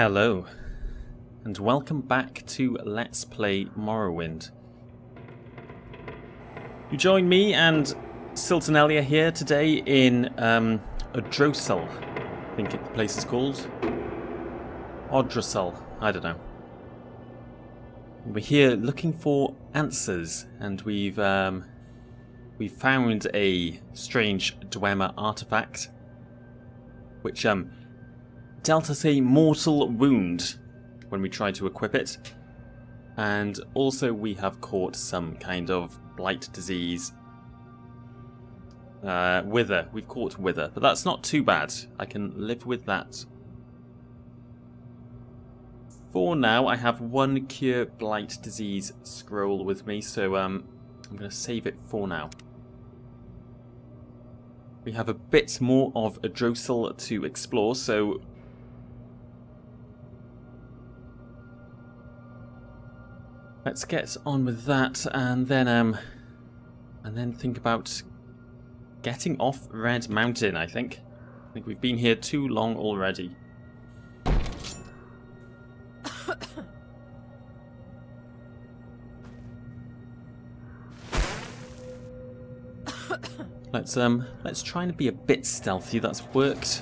Hello, and welcome back to Let's Play Morrowind. You join me and Siltonelia here today in Odros, I think the place is called. Odros, I don't know. We're here looking for answers, and we've found a strange dwemer artifact, which dealt us a mortal wound when we tried to equip it, and also we have caught some kind of blight disease. Wither. We've caught wither, but that's not too bad. I can live with that. For now, I have one cure blight disease scroll with me, so I'm going to save it for now. We have a bit more of Odros to explore, so let's get on with that, and then think about getting off Red Mountain. I think we've been here too long already. Let's try and be a bit stealthy. That's worked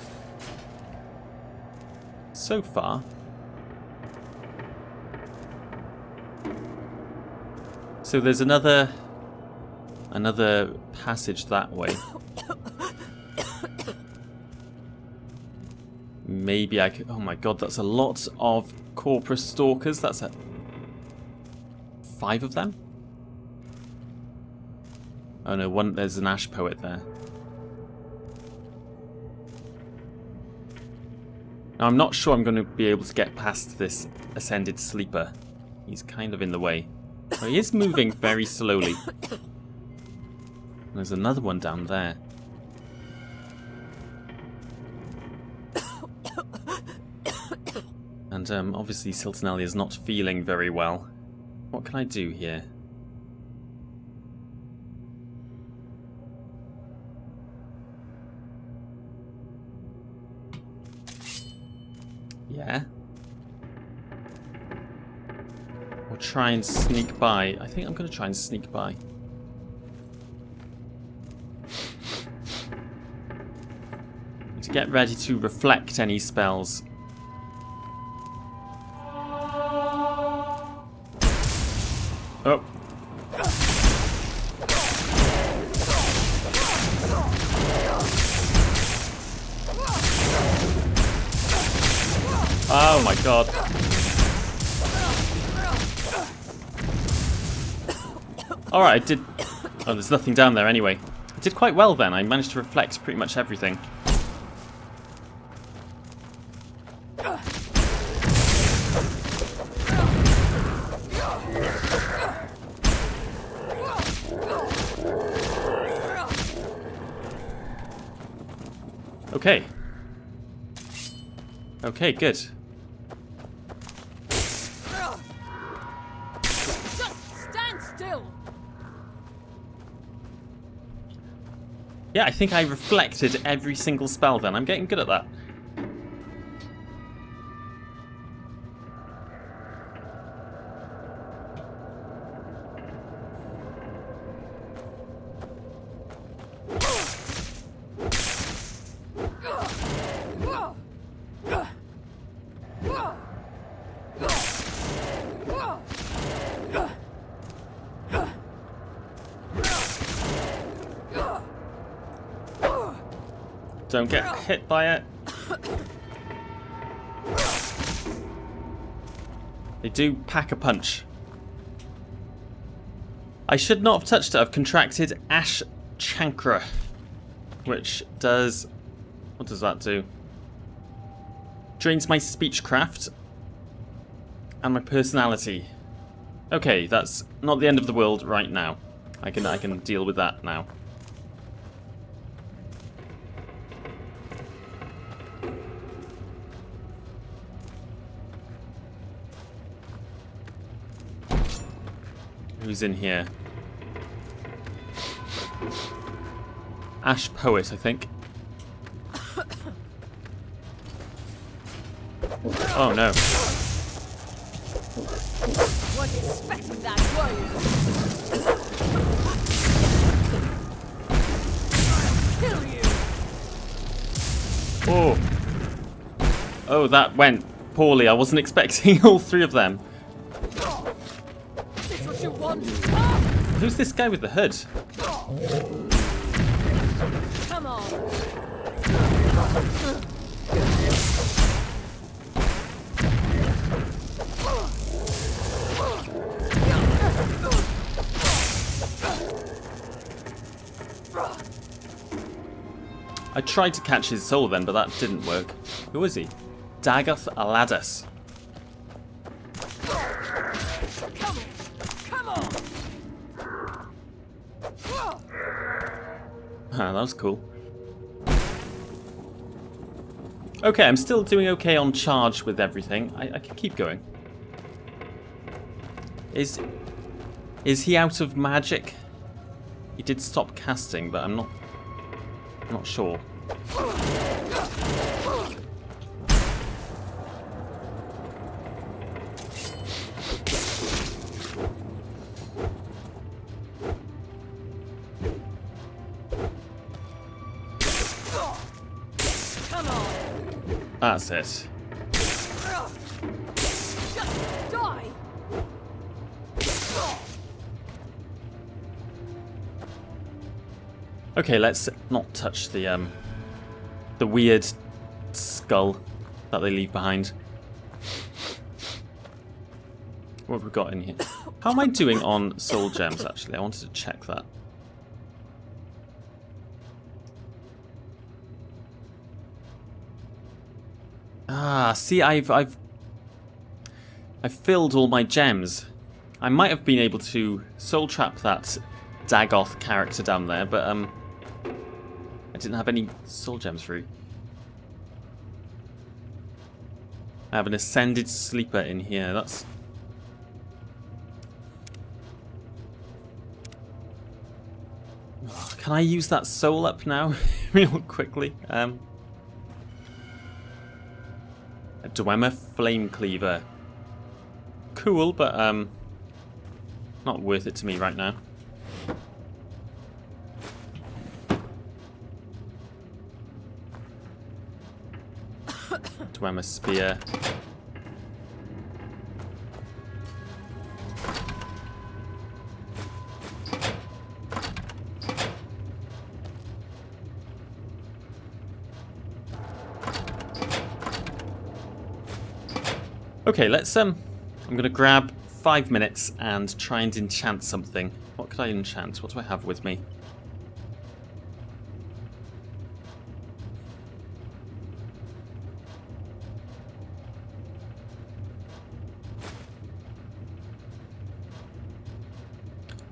so far. So there's another passage that way. Maybe I could... Oh my god, that's a lot of Corpus Stalkers. That's 5 of them? Oh no, there's an Ash Poet there. Now I'm not sure I'm going to be able to get past this Ascended Sleeper. He's kind of in the way. Well, he is moving very slowly. There's another one down there. And obviously Siltonelia is not feeling very well. What can I do here? Yeah. Or try and sneak by. I think I'm going to try and sneak by. To get ready to reflect any spells. Oh. Oh my god. Alright, I did... Oh, there's nothing down there anyway. I did quite well then. I managed to reflect pretty much everything. Okay. Okay, good. Just stand still. Yeah, I think I reflected every single spell then. I'm getting good at that. Don't get hit by it. They do pack a punch. I should not have touched it. I've contracted Ash Chancra, which does... What does that do? Drains my speechcraft and my personality. Okay, that's not the end of the world right now. I can deal with that now. Who's in here? Ash Poet, I think. Oh no. Wasn't expecting that, were you? Kill you! Oh. Oh, that went poorly. I wasn't expecting all three of them. This what you want? Who's this guy with the hood? Come on! I tried to catch his soul then, but that didn't work. Who is he? Djangos Dialogue. Come on! Ah, that was cool. Okay, I'm still doing okay on charge with everything. I can keep going. Is he out of magic? He did stop casting, but I'm not sure. Come on! That's it. Just die! Okay, let's not touch the weird skull that they leave behind. What have we got in here? How am I doing on soul gems, actually? I wanted to check that. Ah, see, I've filled all my gems. I might have been able to soul trap that Dagoth character down there, but I didn't have any soul gems through. I have an ascended sleeper in here. That's can I use that soul up now, real quickly? A dwemer flame cleaver. Cool, but not worth it to me right now. Dwemer spear. Okay, let's I'm gonna grab 5 minutes and try and enchant something. What could I enchant? What do I have with me?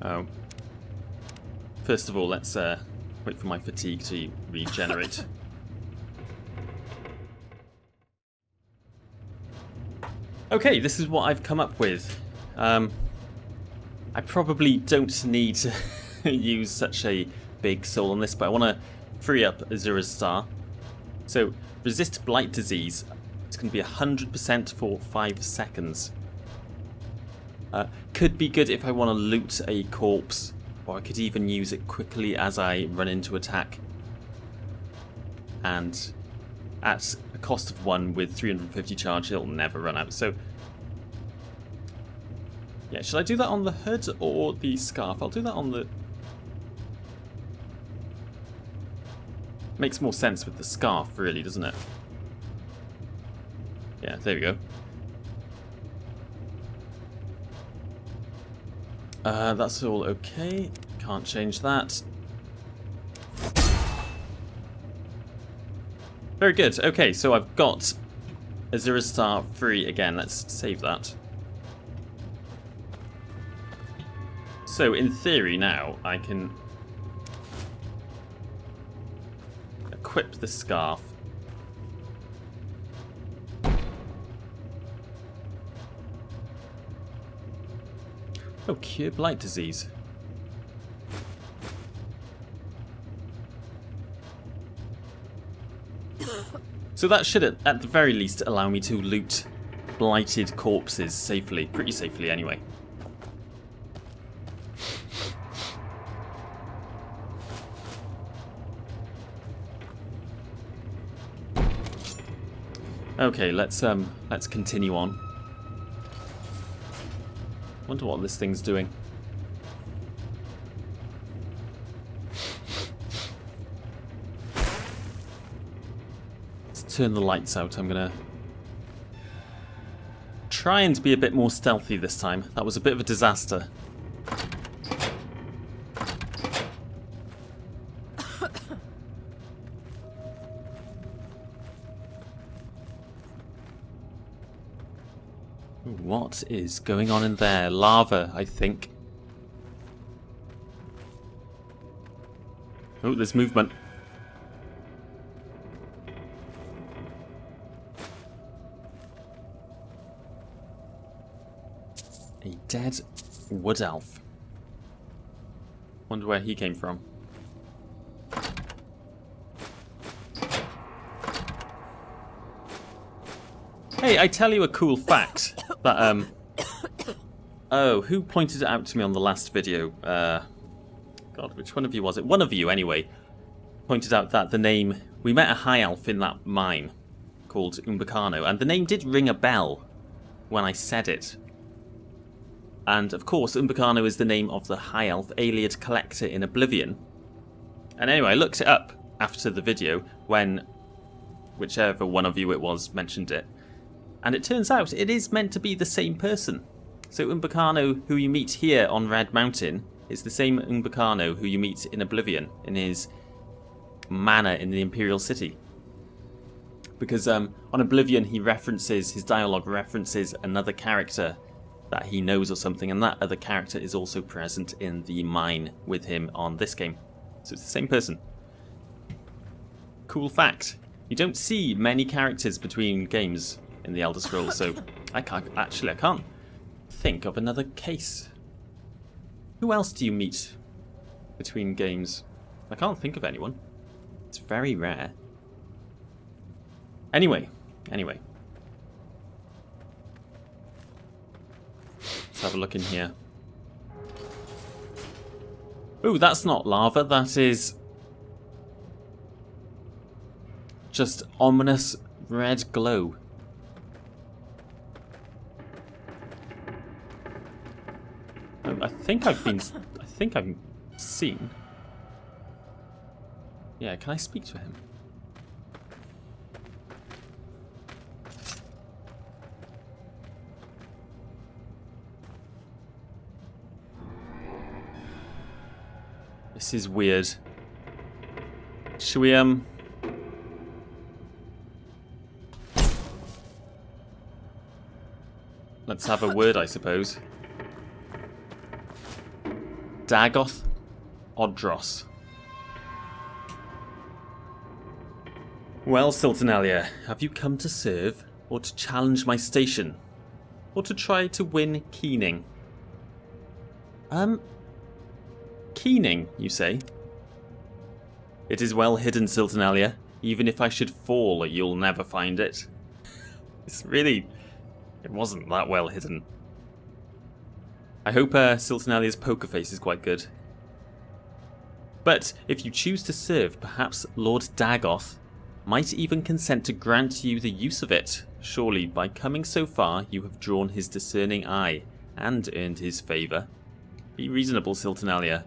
Oh. First of all, let's wait for my fatigue to regenerate. Okay, this is what I've come up with. I probably don't need to use such a big soul on this, but I want to free up Azura's Star. So, resist blight disease. It's going to be 100% for 5 seconds. Could be good if I want to loot a corpse, or I could even use it quickly as I run into attack. And at a cost of 1 with 350 charge, it'll never run out. So, yeah, should I do that on the hood or the scarf? I'll do that on the... Makes more sense with the scarf, really, doesn't it? Yeah, there we go. That's all okay. Can't change that. Very good. Okay, so I've got Azura's Star free again. Let's save that. So, in theory now, I can equip the scarf. Oh, cure blight disease. So that should, at the very least, allow me to loot blighted corpses safely. Pretty safely, anyway. Okay, let's continue on. Wonder what this thing's doing. Turn the lights out. I'm gonna try and be a bit more stealthy this time. That was a bit of a disaster. What is going on in there? Lava, I think. Oh, there's movement. A dead wood elf. Wonder where he came from. Hey, I tell you a cool fact that oh, who pointed it out to me on the last video? God, which one of you was it? One of you, anyway, pointed out that the name, we met a high elf in that mine called Umbacano, and the name did ring a bell when I said it. And of course, Umbacano is the name of the high elf Ayleid collector in Oblivion. And anyway, I looked it up after the video when whichever one of you it was mentioned it. And it turns out it is meant to be the same person. So Umbacano, who you meet here on Red Mountain, is the same Umbacano who you meet in Oblivion, in his manor in the Imperial City. Because on Oblivion he references, his dialogue references another character that he knows or something, and that other character is also present in the mine with him on this game. So it's the same person. Cool fact. You don't see many characters between games in the Elder Scrolls, so I can't think of another case. Who else do you meet between games? I can't think of anyone. It's very rare. Anyway. Let's have a look in here. Ooh, that's not lava, that is just ominous red glow. I think I've seen. Yeah, can I speak to him? This is weird. Should we let's have a word, I suppose. Djangos Odros. Well, Silternalia, have you come to serve, or to challenge my station, or to try to win keening? Keening, you say? It is well hidden, Silternalia. Even if I should fall, you'll never find it. It wasn't that well hidden. I hope Silternalia's poker face is quite good. But if you choose to serve, perhaps Lord Djangos might even consent to grant you the use of it. Surely, by coming so far, you have drawn his discerning eye and earned his favour. Be reasonable, Silternalia.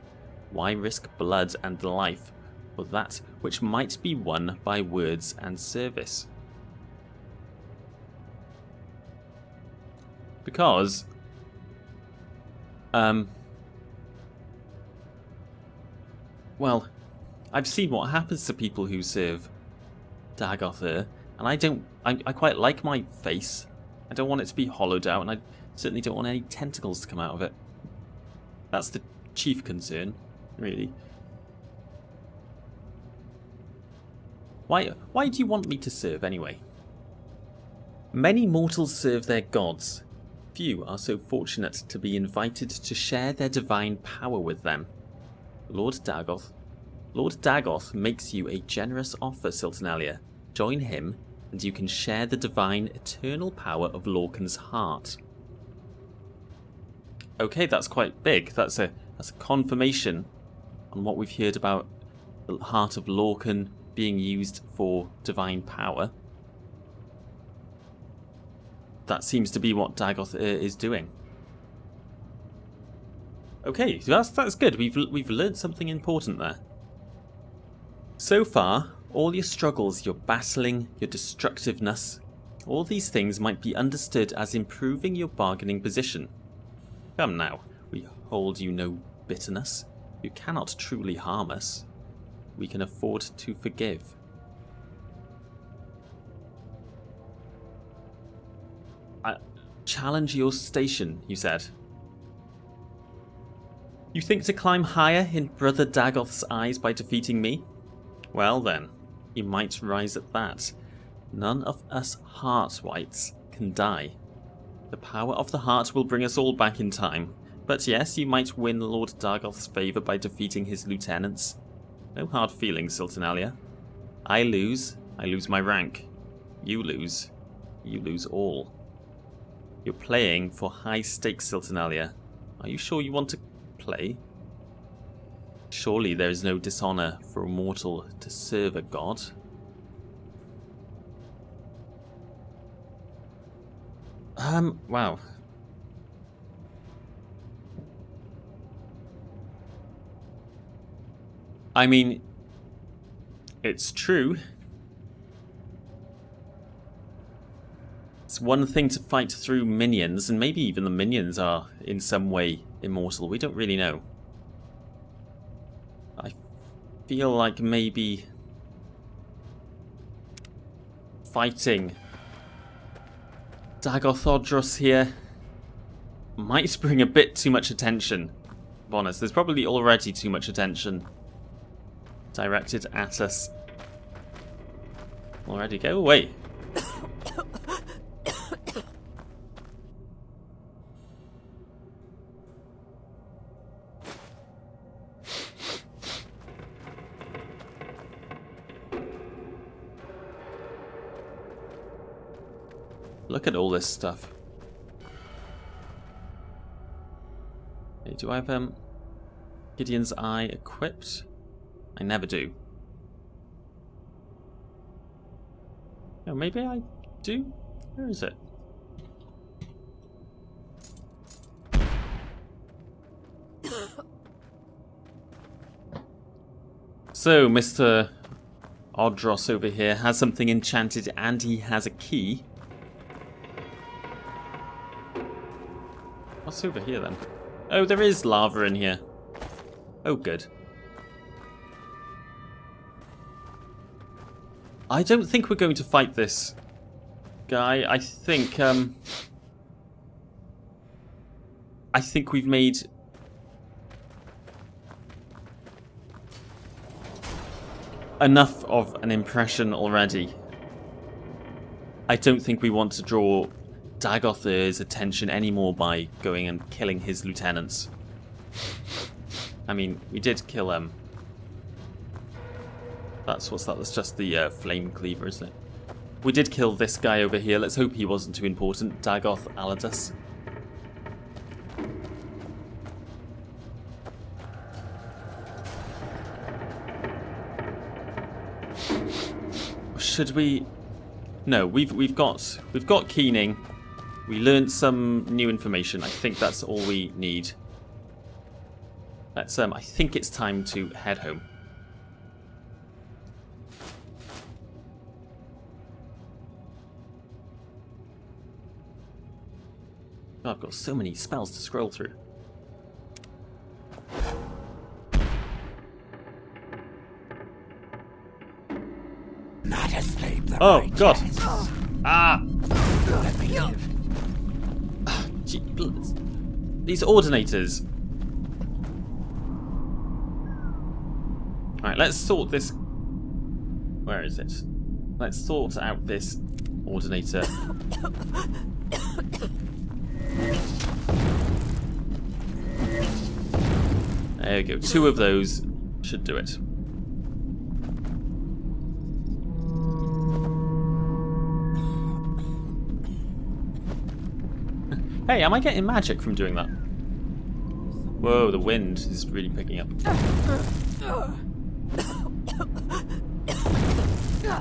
Why risk blood and life for that which might be won by words and service? Because well, I've seen what happens to people who serve Djangos, and I quite like my face. I don't want it to be hollowed out, and I certainly don't want any tentacles to come out of it. That's the chief concern, really. Why do you want me to serve, anyway? Many mortals serve their gods. Few are so fortunate to be invited to share their divine power with them. Lord Djangos makes you a generous offer, Silternalia. Join him, and you can share the divine eternal power of Lorcan's heart. Okay, that's quite big. That's a confirmation on what we've heard about the heart of Lorcan being used for divine power. That seems to be what Dagoth is doing. Okay, so that's good. We've learned something important there. So far, all your struggles, your battling, your destructiveness, all these things might be understood as improving your bargaining position. Come now, we hold you no bitterness. You cannot truly harm us. We can afford to forgive. Challenge your station, you said. You think to climb higher in Brother Dagoth's eyes by defeating me? Well then, you might rise at that. None of us Heartwights can die. The power of the heart will bring us all back in time. But yes, you might win Lord Dagoth's favour by defeating his lieutenants. No hard feelings, Silternalia. I lose my rank. You lose all. You're playing for high stakes, Silternalia. Are you sure you want to play? Surely there is no dishonour for a mortal to serve a god. Wow. I mean, it's true. It's one thing to fight through minions, and maybe even the minions are in some way immortal. We don't really know. I feel like maybe fighting Dagoth Odros here might bring a bit too much attention. Bonus, there's probably already too much attention directed at us. Already, go away. Look at all this stuff. Hey, do I have Gideon's Eye equipped? I never do. Oh, maybe I do? Where is it? So, Mr. Odros over here has something enchanted and he has a key. What's over here then? Oh, there is lava in here. Oh, good. I don't think we're going to fight this guy. I think we've made enough of an impression already. I don't think we want to draw Dagoth's attention anymore by going and killing his lieutenants. I mean, we did kill what's that? That's just the flame cleaver, isn't it? We did kill this guy over here. Let's hope he wasn't too important. Dagoth Aladus. Should we? No, we've got Keening. We learned some new information. I think that's all we need. Let's I think it's time to head home. Oh, I've got so many spells to scroll through. Not escape the Oh righteous. God! Ah! Let me live. These ordinators. Alright, let's sort this. Where is it? Let's sort out this ordinator. There we go. 2 of those should do it. Hey, am I getting magic from doing that? Whoa, the wind is really picking up.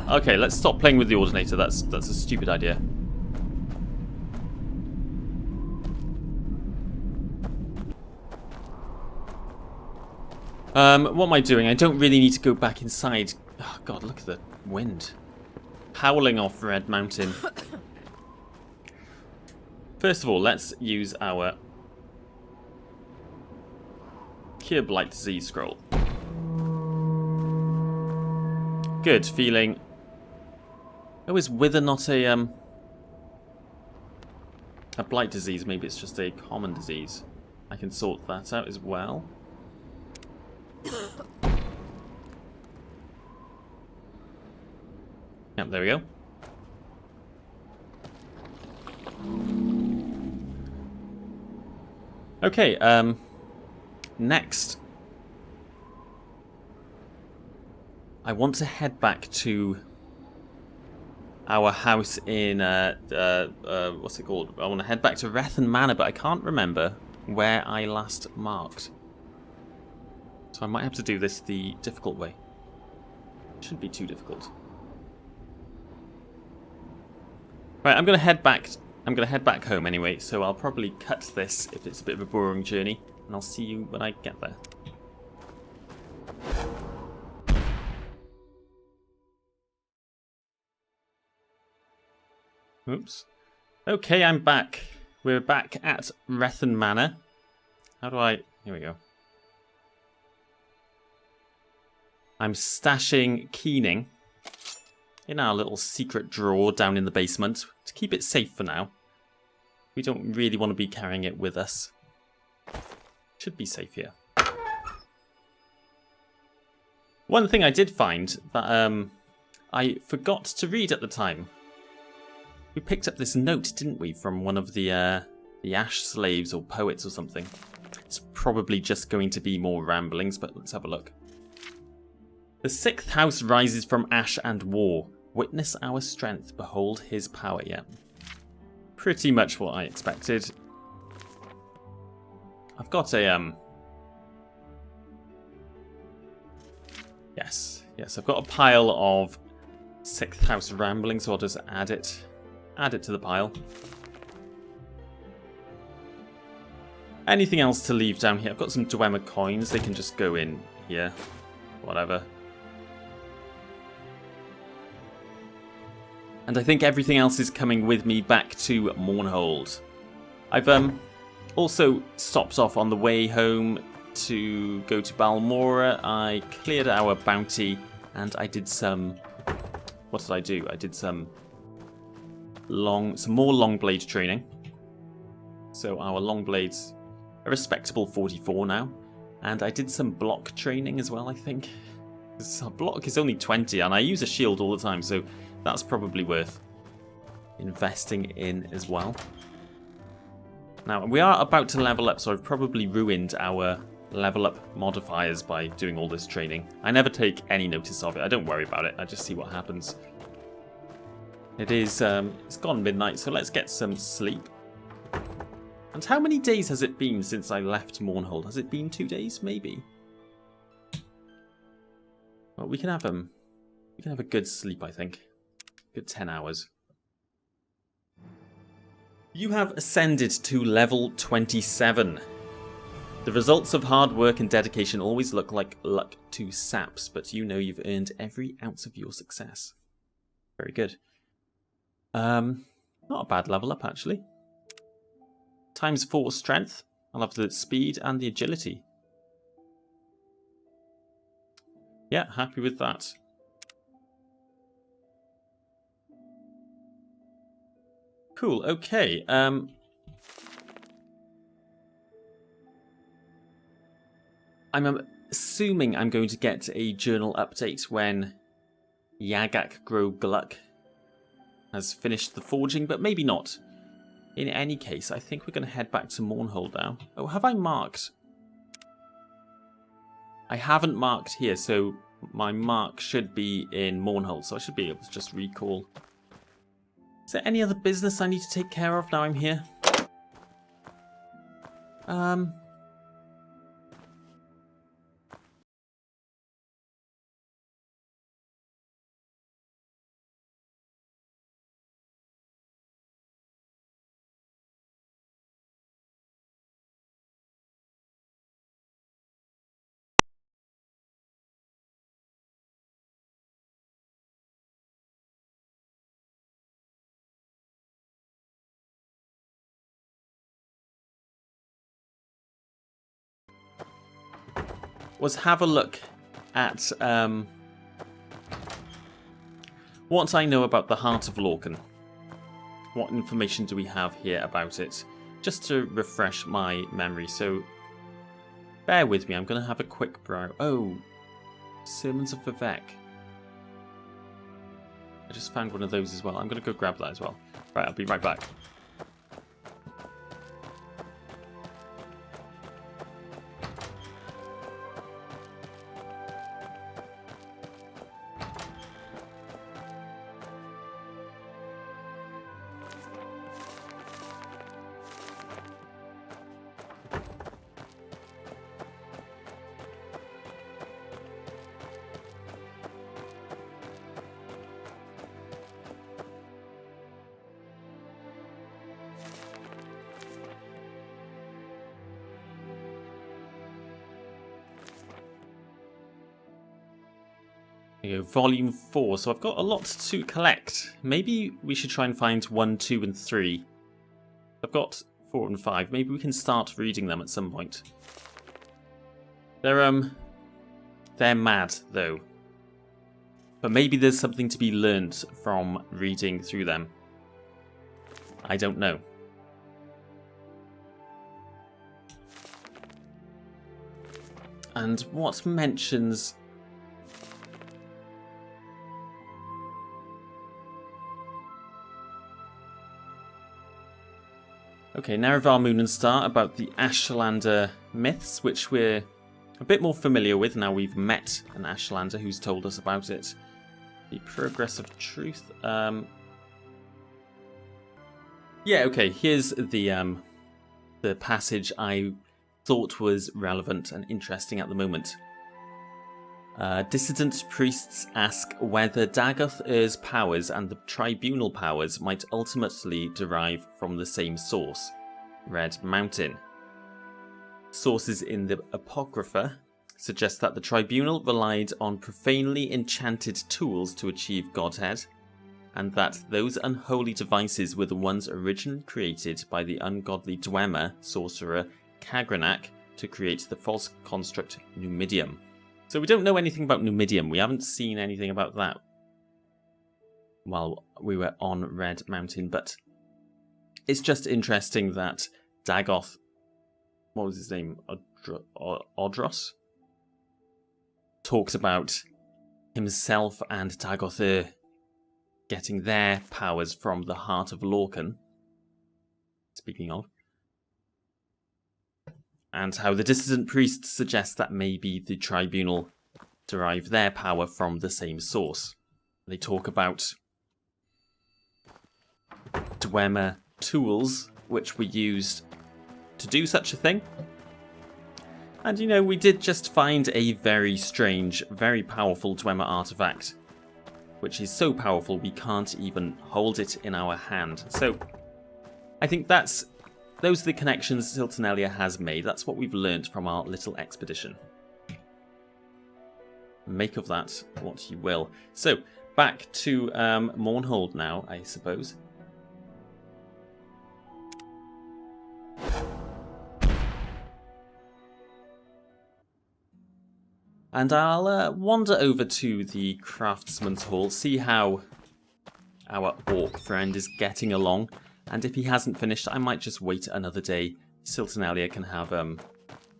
Okay, let's stop playing with the Ordinator. That's a stupid idea. What am I doing? I don't really need to go back inside. Oh god, look at the wind. Howling off Red Mountain. First of all, let's use our Cure Blight Disease scroll. Good, feeling... Oh, is Wither not a blight disease? Maybe it's just a common disease. I can sort that out as well. Yep, there we go. Okay, next. I want to head back to our house in, what's it called? I want to head back to Rethen Manor, but I can't remember where I last marked. So I might have to do this the difficult way. Shouldn't be too difficult. Right, I'm gonna head back home anyway, so I'll probably cut this if it's a bit of a boring journey, and I'll see you when I get there. Oops. Okay, I'm back. We're back at Rethen Manor. How do I... Here we go. I'm stashing Keening in our little secret drawer down in the basement to keep it safe for now. We don't really want to be carrying it with us. Should be safe here. One thing I did find that I forgot to read at the time. We picked up this note, didn't we, from one of the Ash slaves or poets or something. It's probably just going to be more ramblings, but let's have a look. The 6th house rises from ash and war. Witness our strength, behold his power. Yeah. Pretty much what I expected. I've got a Yes, I've got a pile of 6th house ramblings, so I'll just add it to the pile. Anything else to leave down here? I've got some dwemer coins, they can just go in here. Whatever. And I think everything else is coming with me back to Mournhold. I've also stopped off on the way home to go to Balmora. I cleared our bounty and I did some... What did I do? I did some more long blade training. So our long blades are a respectable 44 now. And I did some block training as well, I think. Our block is only 20 and I use a shield all the time, so that's probably worth investing in as well. Now, we are about to level up, so I've probably ruined our level up modifiers by doing all this training. I never take any notice of it. I don't worry about it. I just see what happens. It is, it's gone midnight, so let's get some sleep. And how many days has it been since I left Mournhold? Has it been 2 days? Maybe. Well, we can have a good sleep, I think. Good 10 hours. You have ascended to level 27. The results of hard work and dedication always look like luck to saps, but you know you've earned every ounce of your success. Very good. Not a bad level up, actually. ×4 strength. I'll have the speed and the agility. Yeah, happy with that. Cool, okay. I'm assuming I'm going to get a journal update when Yagak Grow Gluck has finished the forging, but maybe not. In any case, I think we're going to head back to Mournhold now. Oh, have I marked? I haven't marked here, so my mark should be in Mournhold, so I should be able to just recall. Is there any other business I need to take care of now I'm here? was have a look at what I know about the Heart of Lorcan. What information do we have here about it? Just to refresh my memory, so bear with me, I'm going to have a quick brow. Oh, Sermons of Vivek. I just found one of those as well. I'm going to go grab that as well. Right, I'll be right back. Volume 4, so I've got a lot to collect. Maybe we should try and find 1, 2, and 3. I've got 4 and 5. Maybe we can start reading them at some point. They're mad, though. But maybe there's something to be learned from reading through them. I don't know. And what mentions... Okay, Nerevar, Moon and Star about the Ashlander myths, which we're a bit more familiar with now we've met an Ashlander who's told us about it. The Progress of Truth. Yeah, okay, here's the passage I thought was relevant and interesting at the moment. Dissident priests ask whether Dagoth's powers and the Tribunal powers might ultimately derive from the same source, Red Mountain. Sources in the Apocrypha suggest that the Tribunal relied on profanely enchanted tools to achieve godhead, and that those unholy devices were the ones originally created by the ungodly dwemer sorcerer Kagranak to create the false construct Numidium. So we don't know anything about Numidium. We haven't seen anything about that while we were on Red Mountain, but it's just interesting that Dagoth, what was his name, Odros, talks about himself and Dagoth getting their powers from the Heart of Lorcan, speaking of, and how the dissident priests suggest that maybe the Tribunal derive their power from the same source. They talk about dwemer tools, which were used to do such a thing. And you know, we did just find a very strange, very powerful dwemer artifact, which is so powerful we can't even hold it in our hand. So I think those are the connections Silternelia has made. That's what we've learnt from our little expedition. Make of that what you will. So, back to Mournhold now, I suppose. And I'll wander over to the Craftsman's Hall, see how our orc friend is getting along. And if he hasn't finished, I might just wait another day. Silternelia can have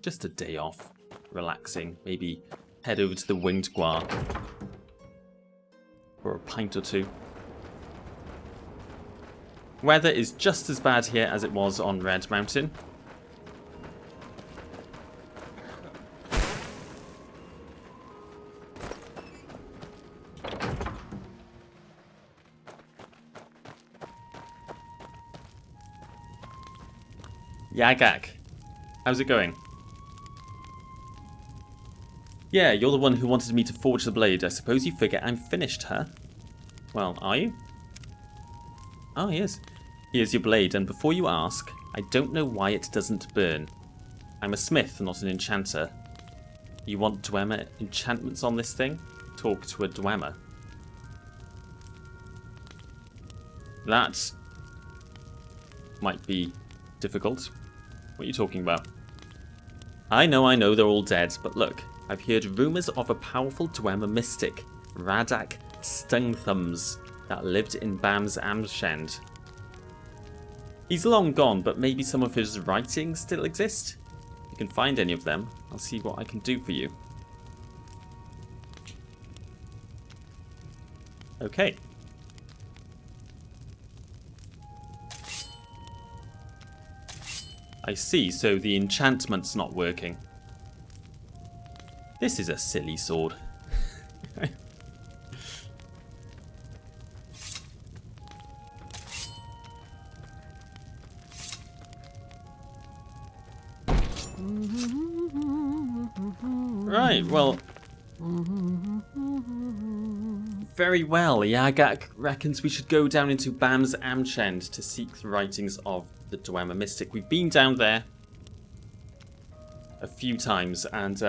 just a day off, relaxing. Maybe head over to the Winged Guar for a pint or two. Weather is just as bad here as it was on Red Mountain. Yagak. How's it going? Yeah, you're the one who wanted me to forge the blade. I suppose you figure I'm finished, huh? Well, are you? Oh, yes. Here's your blade, and before you ask, I don't know why it doesn't burn. I'm a smith, not an enchanter. You want dwemer enchantments on this thing? Talk to a dwemer. That might be difficult. What are you talking about? I know, they're all dead, but look, I've heard rumours of a powerful dwemer mystic, Radak Stungnthumz, that lived in Bam's Amshend. He's long gone, but maybe some of his writings still exist? If you can find any of them, I'll see what I can do for you. Okay. I see, so the enchantment's not working. This is a silly sword. Right, well... Very well, Yagak reckons we should go down into Bam's Amshend to seek the writings of the dwemer mystic. We've been down there a few times, and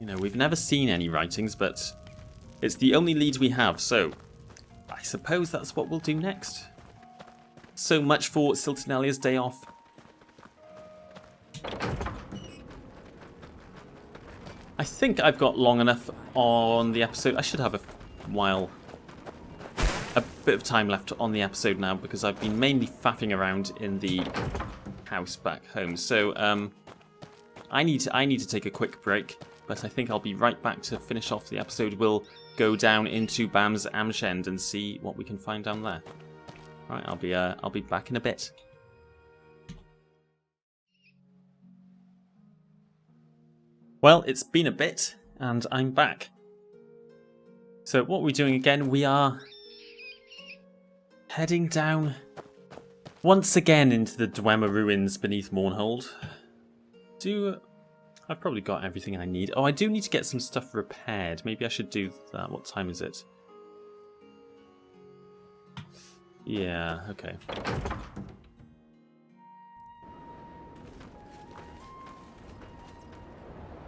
you know, we've never seen any writings, but it's the only lead we have, so I suppose that's what we'll do next. So much for Siltanelia's day off. I think I've got long enough on the episode. I should have a bit of time left on the episode now, because I've been mainly faffing around in the house back home. So I need to take a quick break, but I think I'll be right back to finish off the episode. We'll go down into Bam's Amshend and see what we can find down there. Right, I'll be back in a bit. Well, it's been a bit, and I'm back. So what we're doing again, we are heading down once again into the Dwemer ruins beneath Mournhold. I've probably got everything I need. Oh, I do need to get some stuff repaired. Maybe I should do that. What time is it? Yeah, okay.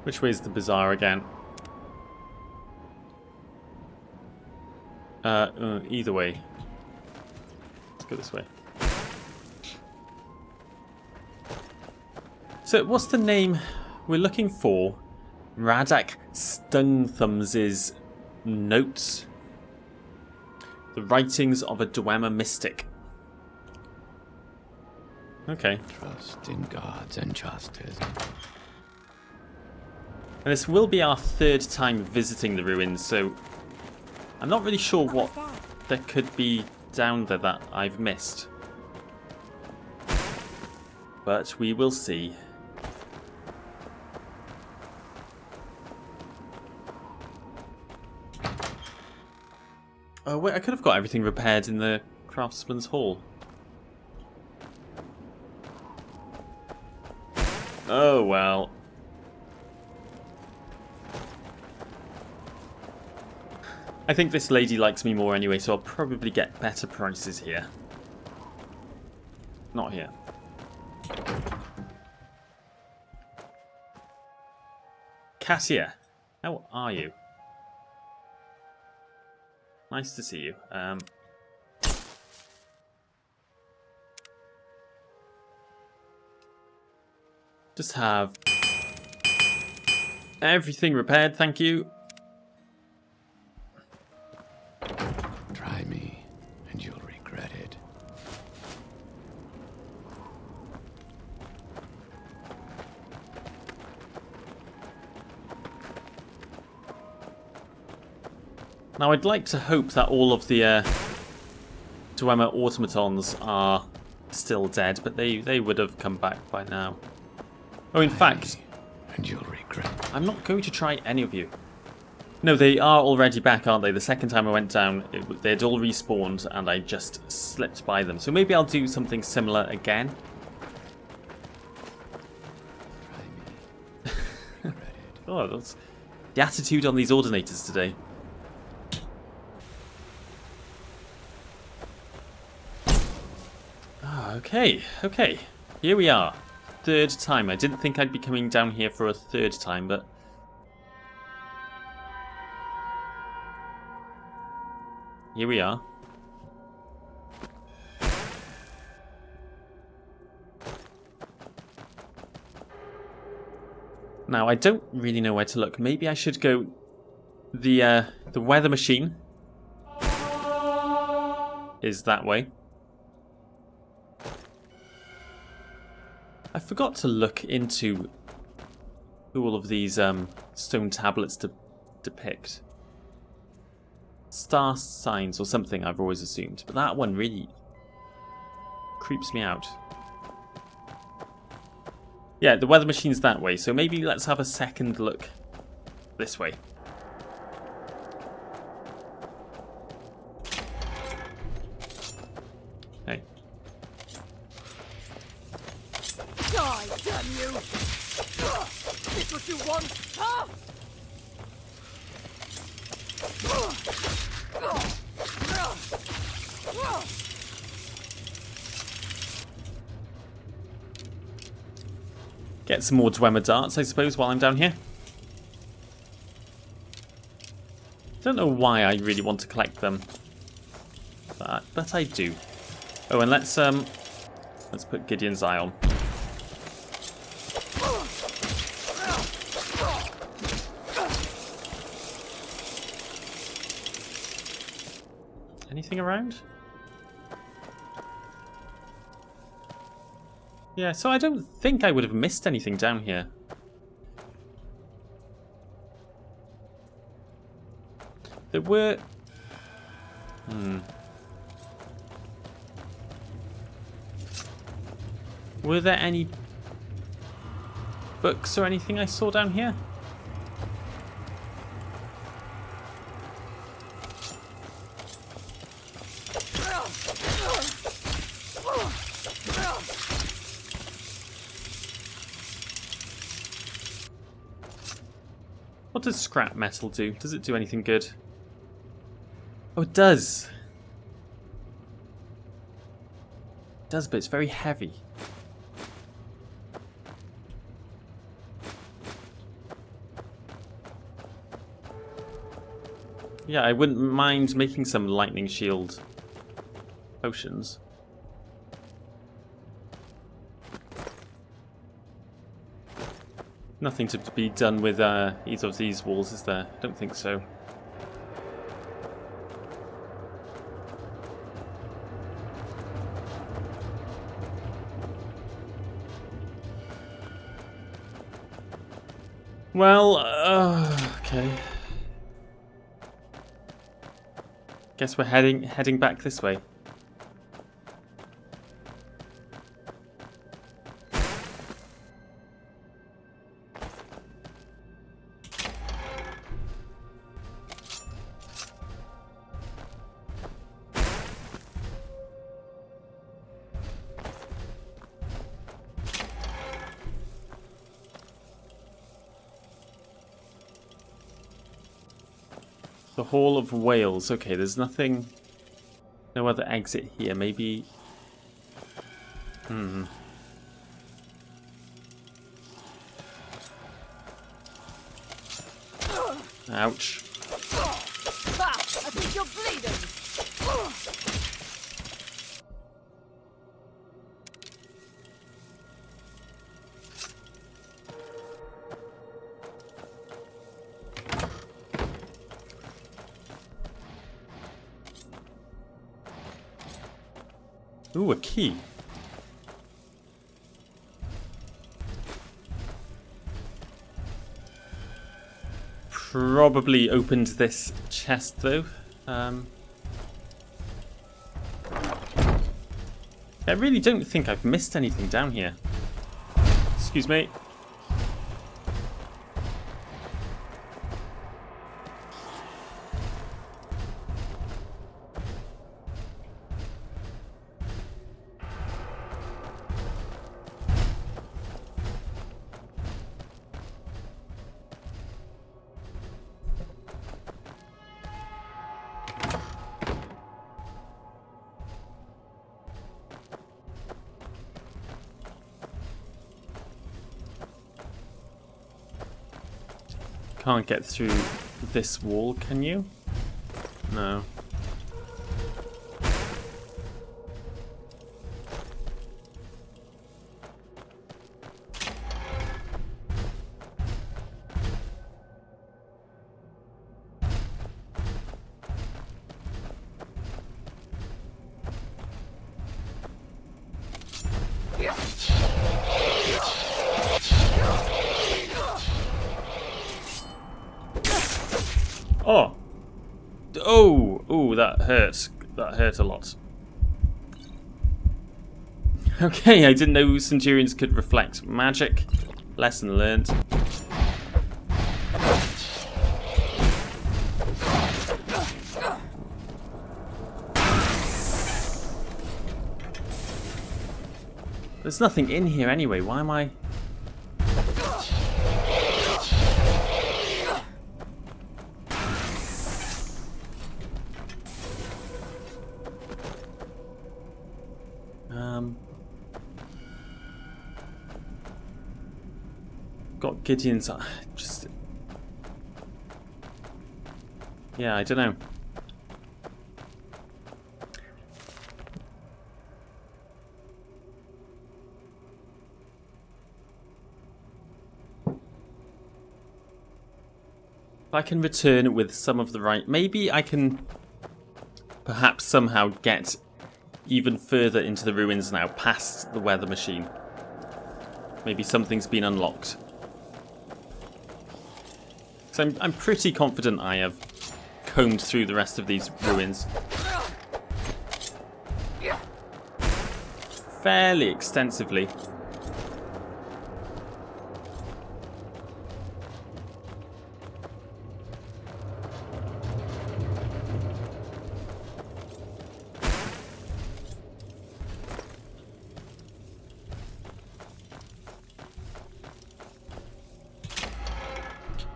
Which way is the bazaar again? Either way. Let's go this way. So, what's the name we're looking for? Radak Stungnthumz's notes. The writings of a dwemer mystic. Okay. Trust in gods and justice. And this will be our third time visiting the ruins, so I'm not really sure what there could be down there that I've missed. But we will see. Oh wait, I could have got everything repaired in the Craftsman's Hall. Oh well. I think this lady likes me more anyway, so I'll probably get better prices here. Not here. Katia, how are you? Nice to see you. Just have everything repaired, thank you. Try me, and you'll regret it. Now I'd like to hope that all of the Dwemer automatons are still dead, but they would have come back by now. Oh, in fact, and you'll regret. I'm not going to try any of you. No, they are already back, aren't they? The second time I went down, they'd all respawned, and I just slipped by them. So maybe I'll do something similar again. Oh, that's the attitude on these ordinators today. Ah, okay. Here we are. Third time. I didn't think I'd be coming down here for a third time, but... here we are. Now, I don't really know where to look. Maybe I should go... the weather machine is that way. I forgot to look into who all of these stone tablets depict. Star signs or something, I've always assumed. But that one really creeps me out. Yeah, the weather machine's that way, so maybe let's have a second look this way. Hey. Die, damn you! This what you want, huh? Get some more dwemer darts, I suppose, while I'm down here. Don't know why I really want to collect them, but I do. Oh, and let's put Gideon's eye on. Anything around? Yeah, so I don't think I would have missed anything down here. There were... Were there any books or anything I saw down here? What does scrap metal do? Does it do anything good? Oh, it does. It does, but it's very heavy. Yeah, I wouldn't mind making some lightning shield potions. Nothing to be done with either of these walls, is there? Don't think so. Well, okay. Guess we're heading back this way. The Hall of Whales. Okay, there's nothing... no other exit here. Maybe... Ouch. Ha! I think you're bleeding! Ooh, a key. Probably opened this chest though. I really don't think I've missed anything down here. Excuse me. Can't get through this wall, can you? No. Oh! Oh! Oh, that hurt. That hurt a lot. Okay, I didn't know Centurions could reflect magic. Lesson learned. There's nothing in here anyway, why am I... Got Gideon's... just... Yeah, I don't know. If I can return with some of the right... Maybe I can perhaps somehow get even further into the ruins now, past the weather machine. Maybe something's been unlocked. So I'm pretty confident I have combed through the rest of these ruins fairly extensively.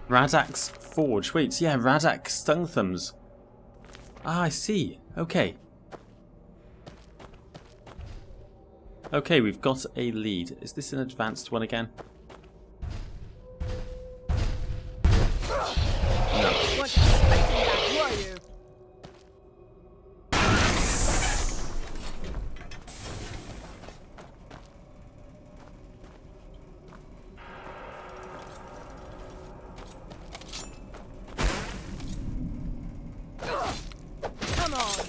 Radak's Forge. Wait, yeah, Radak Stungnthumz. Ah, I see. Okay. Okay, we've got a lead. Is this an advanced one again? No. Wasn't expecting that, were you? Come on.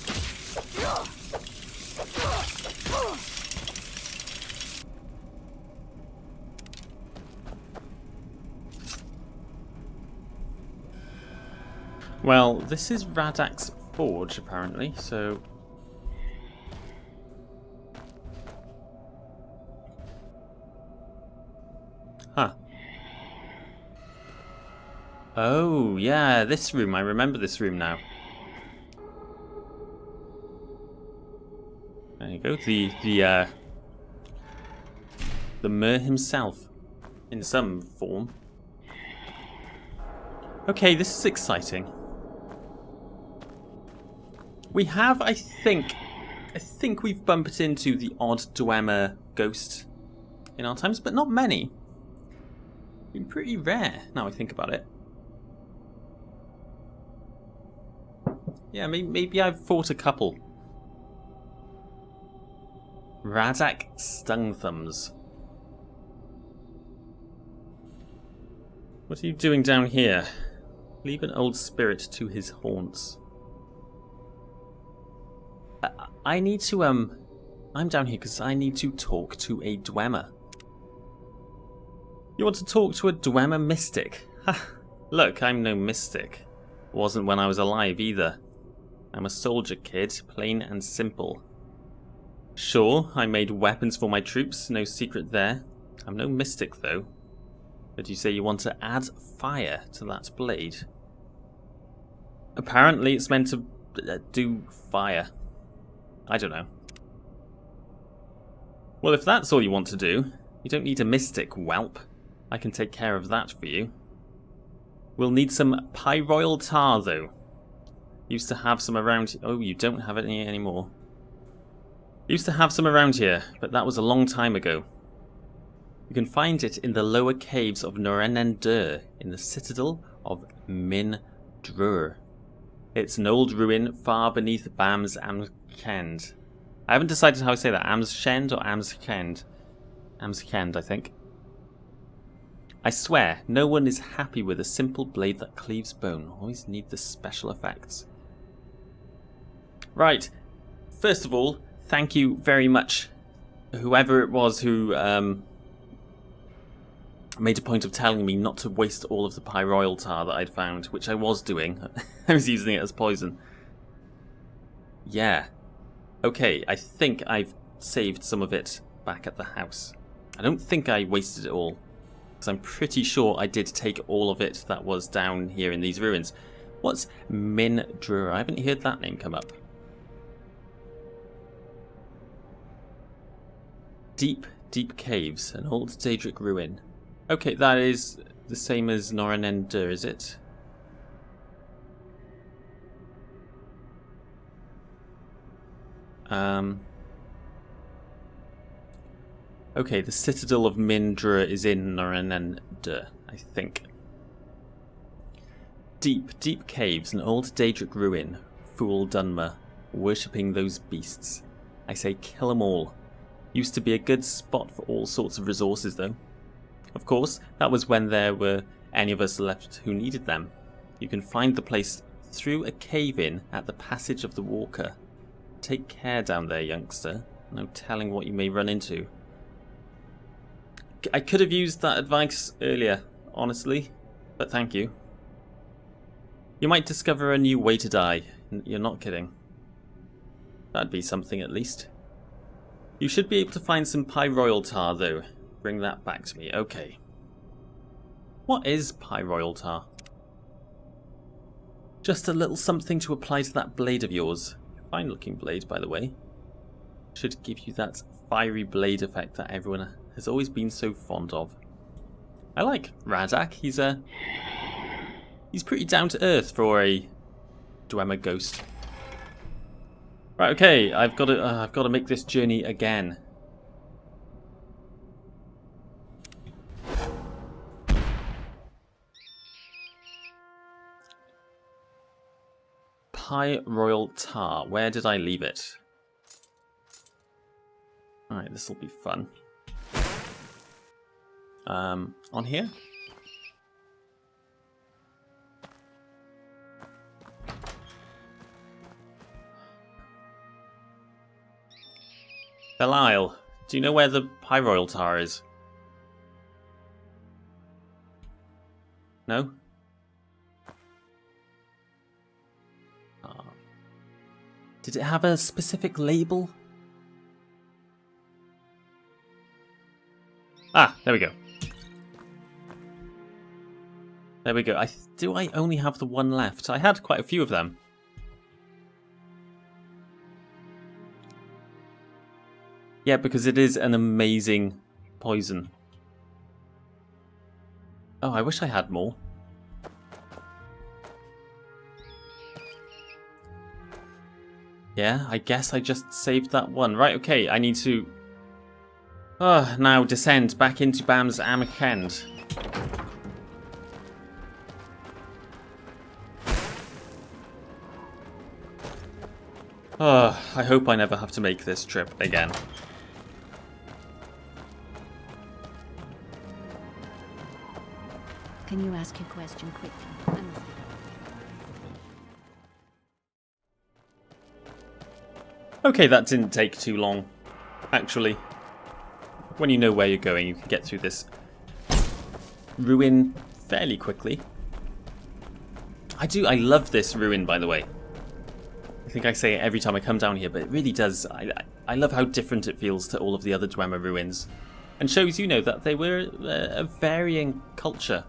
Well, this is Radak's Forge, apparently, so... Huh. Oh, yeah, this room. I remember this room now. There you go. The Mer himself, in some form. Okay, this is exciting. We have, I think we've bumped into the odd dwemer ghost in our times, but not many. Been pretty rare, now I think about it. Yeah, maybe I've fought a couple. Radak Stungnthumz. What are you doing down here? Leave an old spirit to his haunts. I need to, I'm down here because I need to talk to a dwemer. You want to talk to a dwemer mystic? Ha! Look, I'm no mystic. Wasn't when I was alive either. I'm a soldier kid, plain and simple. Sure, I made weapons for my troops, no secret there. I'm no mystic though. But you say you want to add fire to that blade. Apparently it's meant to do fire. I don't know. Well, if that's all you want to do, you don't need a mystic, whelp. I can take care of that for you. We'll need some pyroil tar, though. Used to have some around... Oh, you don't have any anymore. Used to have some around here, but that was a long time ago. You can find it in the lower caves of Norenendur, in the citadel of Min Drur. It's an old ruin far beneath Bams Amskend. I haven't decided how I say that. Amskend or Amskend? Amskend, I think. I swear, no one is happy with a simple blade that cleaves bone. Always need the special effects. Right. First of all, thank you very much, whoever it was who made a point of telling me not to waste all of the pyroil tar that I'd found, which I was doing. I was using it as poison. Yeah. Okay, I think I've saved some of it back at the house. I don't think I wasted it all, because I'm pretty sure I did take all of it that was down here in these ruins. What's Min Drur? I haven't heard that name come up. Deep, deep caves, an old Daedric ruin. Okay, that is the same as Noranendur, is it? Okay, the Citadel of Min Drur is in Noranendur, I think. Deep, deep caves, an old Daedric ruin. Fool Dunmer, worshipping those beasts. I say kill 'em all. Used to be a good spot for all sorts of resources, though. Of course, that was when there were any of us left who needed them. You can find the place through a cave-in at the Passage of the Walker. Take care down there, youngster. No telling what you may run into. I could have used that advice earlier, honestly, but thank you. You might discover a new way to die. You're not kidding. That'd be something, at least. You should be able to find some pyroil tar, though. Bring that back to me. Okay. What is pyroil tar? Just a little something to apply to that blade of yours. Fine looking blade, by the way. Should give you that fiery blade effect that everyone has always been so fond of. I like Radak. He's pretty down to earth for a dwemer ghost. Right, okay. I've got to make this journey again. Pyroil tar. Where did I leave it? Alright, this will be fun. On here? Belial, do you know where the pyroil tar is? No? Did it have a specific label? Ah, there we go. There we go. Do I only have the one left? I had quite a few of them. Yeah, because it is an amazing poison. Oh, I wish I had more. Yeah, I guess I just saved that one. Right, okay, I need to... now descend back into Bams Amkend. I hope I never have to make this trip again. Can you ask your question quickly? Okay, that didn't take too long, actually. When you know where you're going, you can get through this ruin fairly quickly. I love this ruin, by the way. I think I say it every time I come down here, but it really does. I love how different it feels to all of the other dwemer ruins. And shows, you know, that they were a varying culture.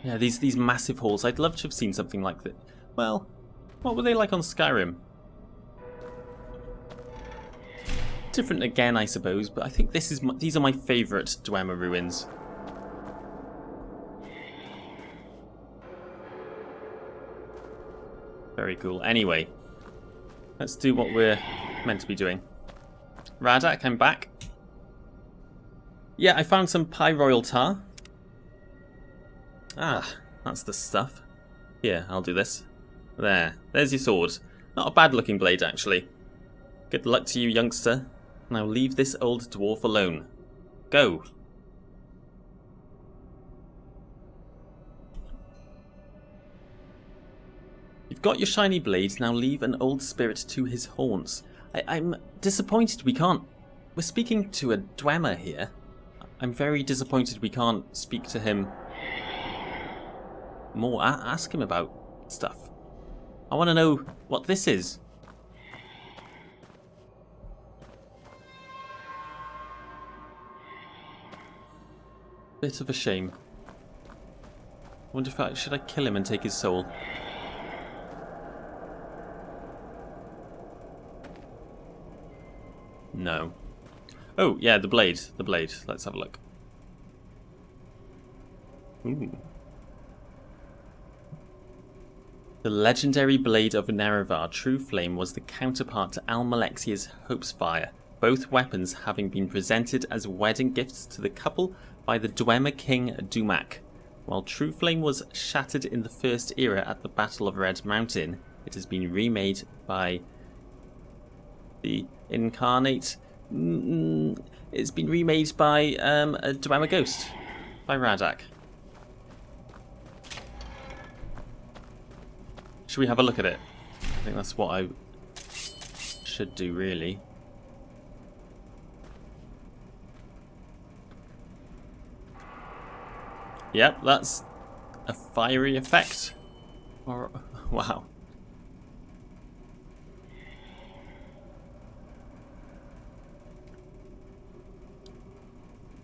Yeah, these massive halls. I'd love to have seen something like that. Well, what were they like on Skyrim? Different again, I suppose, but I think these are my favourite dwemer ruins. Very cool. Anyway, let's do what we're meant to be doing. Radak, I'm back. Yeah, I found some pyroyal tar. Ah, that's the stuff. Here, I'll do this. There's your sword. Not a bad looking blade, actually. Good luck to you, youngster. Now leave this old dwarf alone. Go. You've got your shiny blade, now leave an old spirit to his haunts. I'm disappointed we can't... We're speaking to a dwemer here. I'm very disappointed we can't speak to him more. Ask him about stuff. I want to know what this is. Bit of a shame. I wonder if should I kill him and take his soul? No. Oh, yeah, the blade. The blade. Let's have a look. Ooh. The legendary blade of Nerevar, True Flame, was the counterpart to Almalexia's Hopespire, both weapons having been presented as wedding gifts to the couple by the Dwemer King Dumak. While True Flame was shattered in the First Era at the Battle of Red Mountain, it has been remade by the Incarnate. It's been remade by a Dwemer Ghost by Radak. Should we have a look at it? I think that's what I should do, really. Yep, that's a fiery effect. Or, wow.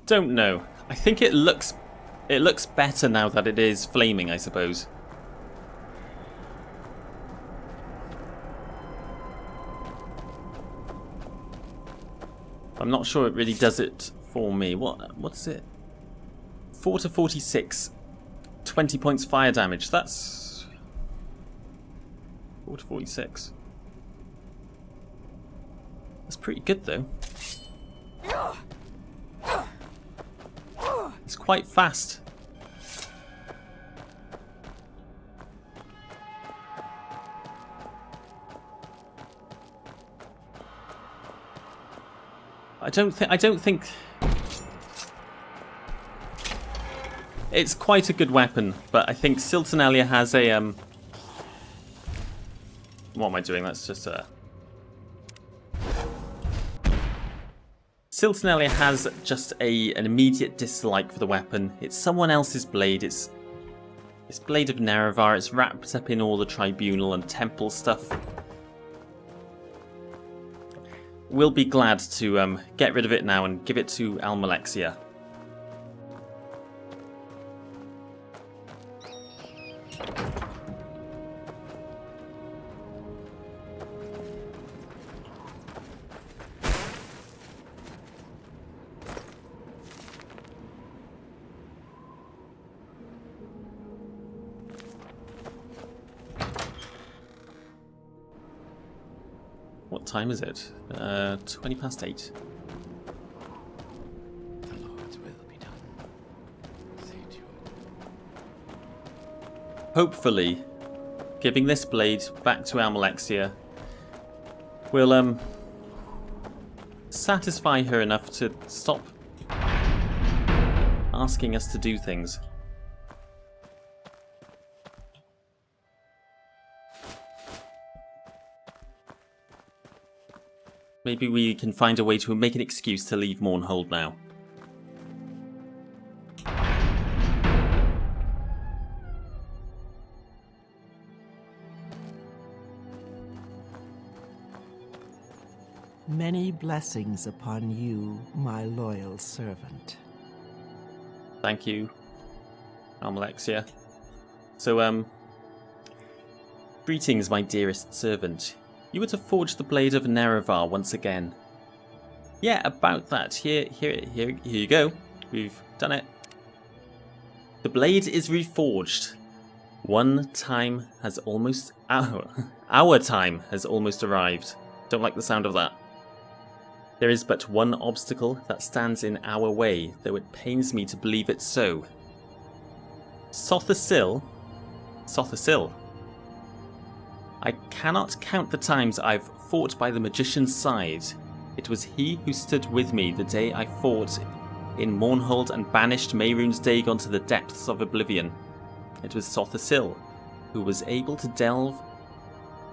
Don't know. I think it looks better now that it is flaming, I suppose. I'm not sure it really does it for me. What's it? 4 to 46. 20 points fire damage. That's 4 to 46. That's pretty good though. It's quite fast. I don't think it's quite a good weapon, but I think Silternalia has a what am I doing? That's just Silternalia has just an immediate dislike for the weapon. It's someone else's blade. It's Blade of Nerevar. It's wrapped up in all the Tribunal and Temple stuff. We'll be glad to get rid of it now and give it to Almalexia. What time is it? 20 past 8. The Lord's will be done. See to it. Hopefully, giving this blade back to Almalexia will satisfy her enough to stop asking us to do things. Maybe we can find a way to make an excuse to leave Mournhold now. Many blessings upon you, my loyal servant. Thank you, Almalexia. So, greetings, my dearest servant. You were to forge the Blade of Nerevar once again. Yeah, about that. Here you go. We've done it. The blade is reforged. Our time has almost arrived. Don't like the sound of that. There is but one obstacle that stands in our way, though it pains me to believe it so. Sathil. I cannot count the times I've fought by the magician's side. It was he who stood with me the day I fought in Mournhold and banished Mehrunes Dagon to the depths of oblivion. It was Sathil who was able to delve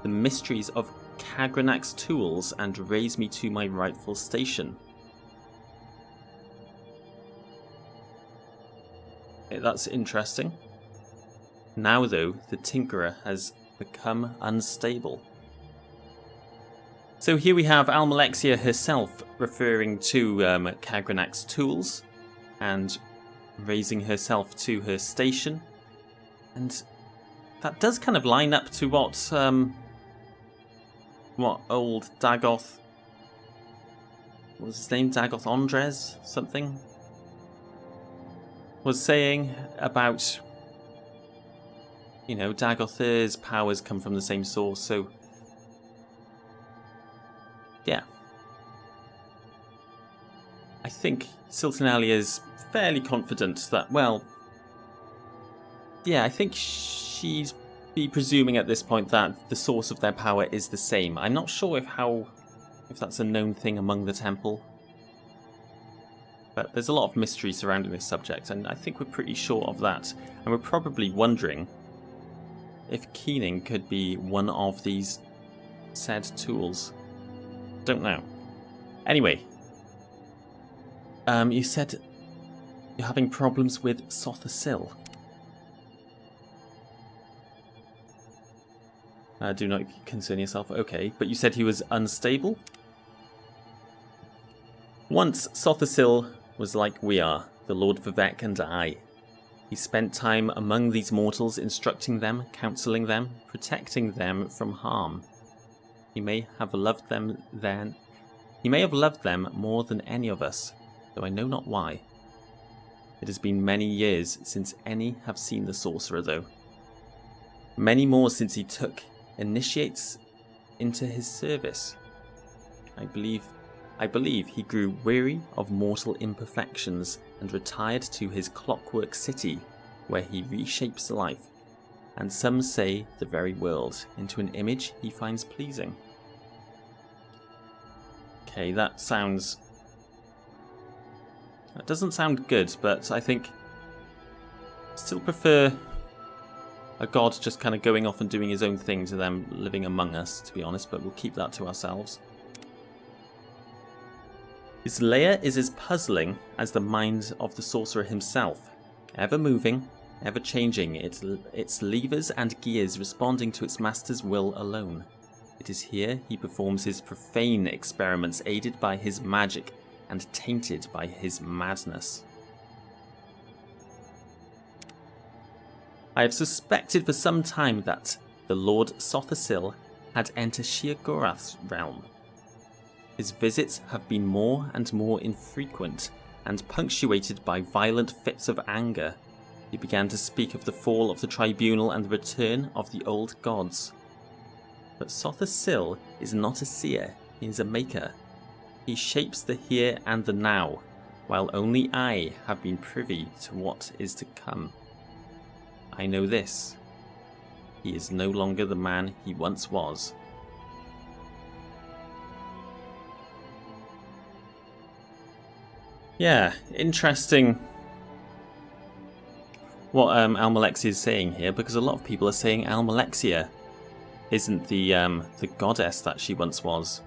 the mysteries of Kagranak's tools and raise me to my rightful station. That's interesting. Now though, the Tinkerer has become unstable. So here we have Almalexia herself referring to Kagranak's tools and raising herself to her station. And that does kind of line up to what old Dagoth, what was his name, Dagoth Andres something, was saying about, you know, Dagoth's powers come from the same source, so yeah. I think Siltanalia is fairly confident that, well, yeah, I think she'd be presuming at this point that the source of their power is the same. I'm not sure if that's a known thing among the temple. But there's a lot of mystery surrounding this subject, and I think we're pretty sure of that. And we're probably wondering if Keening could be one of these said tools. Don't know. Anyway, you said you're having problems with Sathil. Do not concern yourself. Okay, but you said he was unstable? Once Sathil was like we are, the Lord Vivek and I. He spent time among these mortals, instructing them, counselling them, protecting them from harm. He may have loved them more than any of us, though I know not why. It has been many years since any have seen the sorcerer, though. Many more since he took initiates into his service. I believe he grew weary of mortal imperfections and retired to his clockwork city, where he reshapes life, and some say the very world, into an image he finds pleasing. Okay, that doesn't sound good, but I think I still prefer a god just kind of going off and doing his own thing to them living among us, to be honest, but we'll keep that to ourselves. His lair is as puzzling as the mind of the sorcerer himself, ever moving, ever changing, its levers and gears responding to its master's will alone. It is here he performs his profane experiments, aided by his magic and tainted by his madness. I have suspected for some time that the Lord Sathil had entered Sheogorath's realm. His visits have been more and more infrequent, and punctuated by violent fits of anger. He began to speak of the fall of the Tribunal and the return of the old gods. But Sathil is not a seer, he is a maker. He shapes the here and the now, while only I have been privy to what is to come. I know this. He is no longer the man he once was. Yeah, interesting what Almalexia is saying here, because a lot of people are saying Almalexia isn't the goddess that she once was.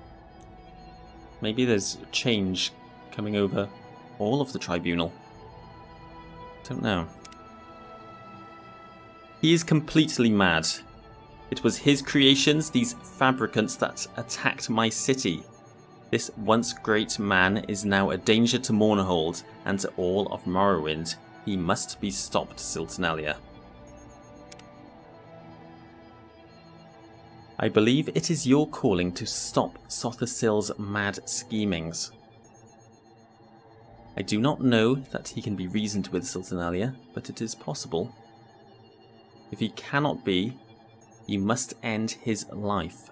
Maybe there's change coming over all of the Tribunal. Don't know. He is completely mad. It was his creations, these fabricants, that attacked my city. This once great man is now a danger to Mournhold and to all of Morrowind. He must be stopped, Siltanalia. I believe it is your calling to stop Sathil's mad schemings. I do not know that he can be reasoned with, Siltanalia, but it is possible. If he cannot be, you must end his life.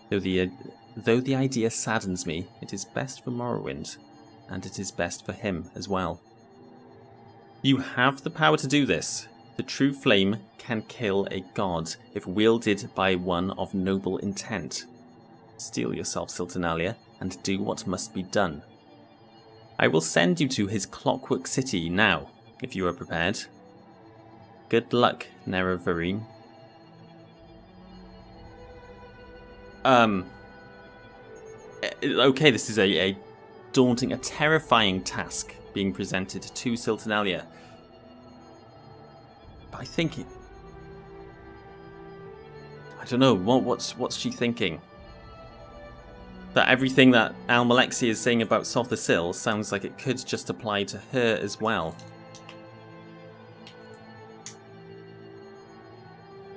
Though the Though the idea saddens me, it is best for Morrowind, and it is best for him as well. You have the power to do this. The true flame can kill a god if wielded by one of noble intent. Steel yourself, Silternalia, and do what must be done. I will send you to his clockwork city now, if you are prepared. Good luck, Nerevarine. Okay, this is a daunting, a terrifying task being presented to Silternalia. But I think it... I don't know, what's she thinking? That everything that Almalexia is saying about Sathil sounds like it could just apply to her as well.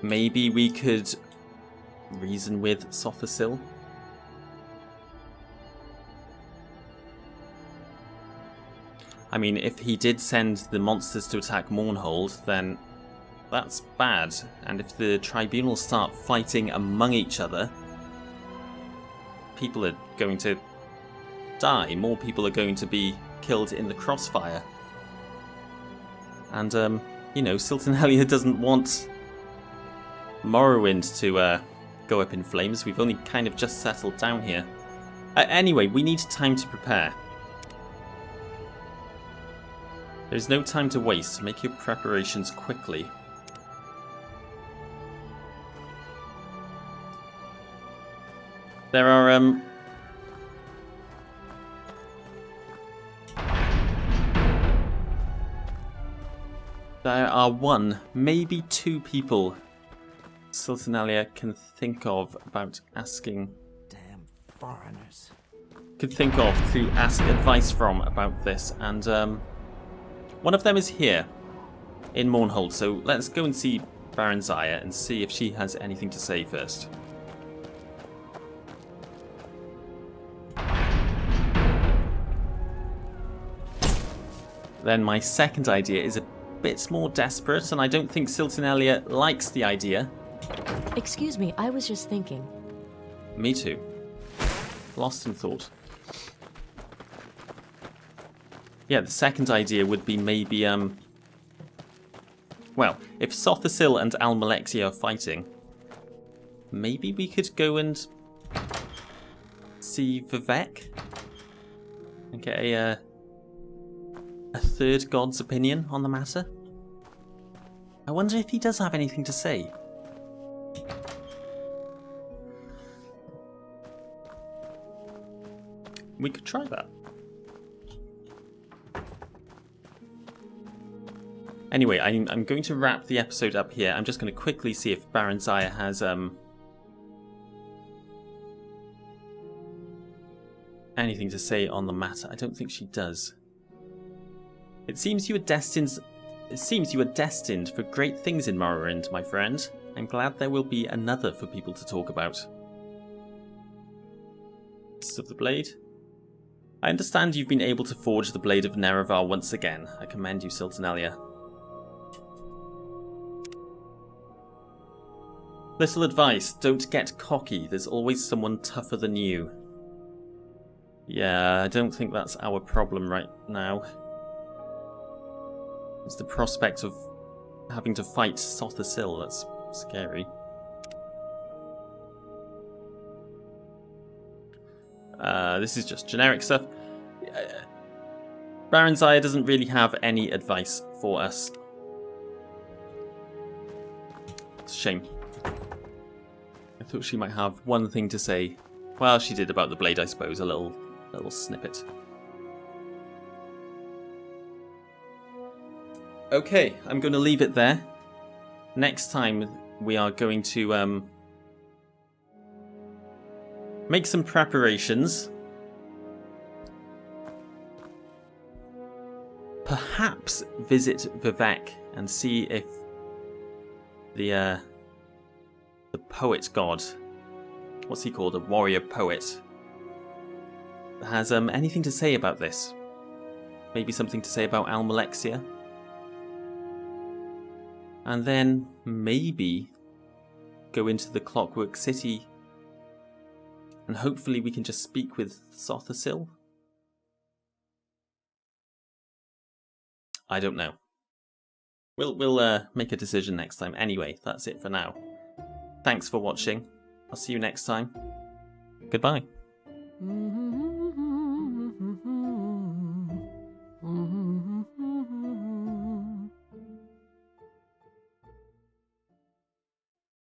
Maybe we could reason with Sathil? I mean, if he did send the monsters to attack Mournhold, then that's bad. And if the Tribunal start fighting among each other, people are going to die. More people are going to be killed in the crossfire. And, you know, Silternalia doesn't want Morrowind to go up in flames. We've only kind of just settled down here. Anyway, we need time to prepare. There's no time to waste. Make your preparations quickly. There are, there are one, maybe two people Silternalia can think of about asking... Damn foreigners. Could think of to ask advice from about this, and one of them is here in Mournhold, so let's go and see Baron Zaya and see if she has anything to say first. Then my second idea is a bit more desperate, and I don't think Silternalia likes the idea. Excuse me, I was just thinking. Me too. Lost in thought. Yeah, the second idea would be maybe, well, if Sathil and Almalexia are fighting, maybe we could go and see Vivek and get a third god's opinion on the matter. I wonder if he does have anything to say. We could try that. Anyway, I'm going to wrap the episode up here. I'm just going to quickly see if Baron Zaya has anything to say on the matter. I don't think she does. It seems you are destined for great things in Morrowind, my friend. I'm glad there will be another for people to talk about. Of the blade. I understand you've been able to forge the blade of Nerevar once again. I commend you, Silternalia. Little advice, don't get cocky. There's always someone tougher than you. Yeah, I don't think that's our problem right now. It's the prospect of having to fight Sathil that's scary. This is just generic stuff. Baron Zaya doesn't really have any advice for us. It's a shame. I thought she might have one thing to say. Well, she did about the blade, I suppose. A little snippet. Okay, I'm going to leave it there. Next time we are going to make some preparations. Perhaps visit Vivek and see if the poet god, what's he called, a warrior poet, has anything to say about this. Maybe something to say about Almalexia. And then maybe go into the Clockwork City And hopefully we can just speak with Sathil. I don't know. We'll make a decision next time. Anyway, that's it for now. Thanks for watching. I'll see you next time. Goodbye.